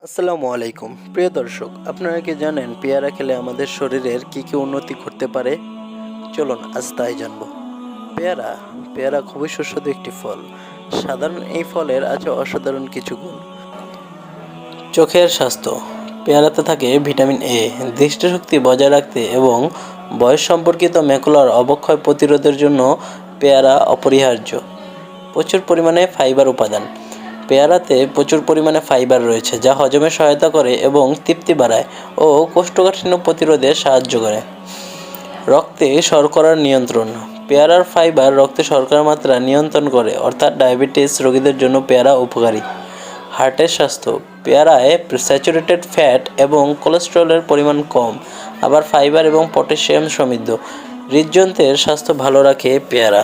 আসসালামু আলাইকুম প্রিয় দর্শক, আপনারা কি জানেন পেয়ারা খেলে আমাদের শরীরের কি কি উন্নতি করতে পারে? চলুন আজ তাই জানবো। পেয়ারা পেয়ারা খুবই সুস্বাদু একটি ফল। সাধারণ এই ফলের আছে অসাধারণ কিছু গুণ। চোখের স্বাস্থ্য, পেয়ারাতে থাকে ভিটামিন এ, দৃষ্টিশক্তি বজায় রাখতে এবং বয়স সম্পর্কিত ম্যাকুলার অবক্ষয় প্রতিরোধের জন্য পেয়ারা অপরিহার্য। প্রচুর পরিমাণে ফাইবার উপাদান, পেয়ারাতে প্রচুর পরিমাণে ফাইবার রয়েছে যা হজমে সহায়তা করে এবং তৃপ্তি বাড়ায় ও কোষ্ঠকাঠিন্য প্রতিরোধে সাহায্য করে। রক্তে শর্করার নিয়ন্ত্রণ, পেয়ারার ফাইবার রক্তে শর্করার মাত্রা নিয়ন্ত্রণ করে, অর্থাৎ ডায়াবেটিস রোগীদের জন্য পেয়ারা উপকারী। হার্টের স্বাস্থ্য, পেয়ারায় স্যাচুরেটেড ফ্যাট এবং কোলেস্টেরলের পরিমাণ কম, আবার ফাইবার এবং পটাশিয়াম সমৃদ্ধ। হৃদযন্ত্রের স্বাস্থ্য ভালো রাখে পেয়ারা।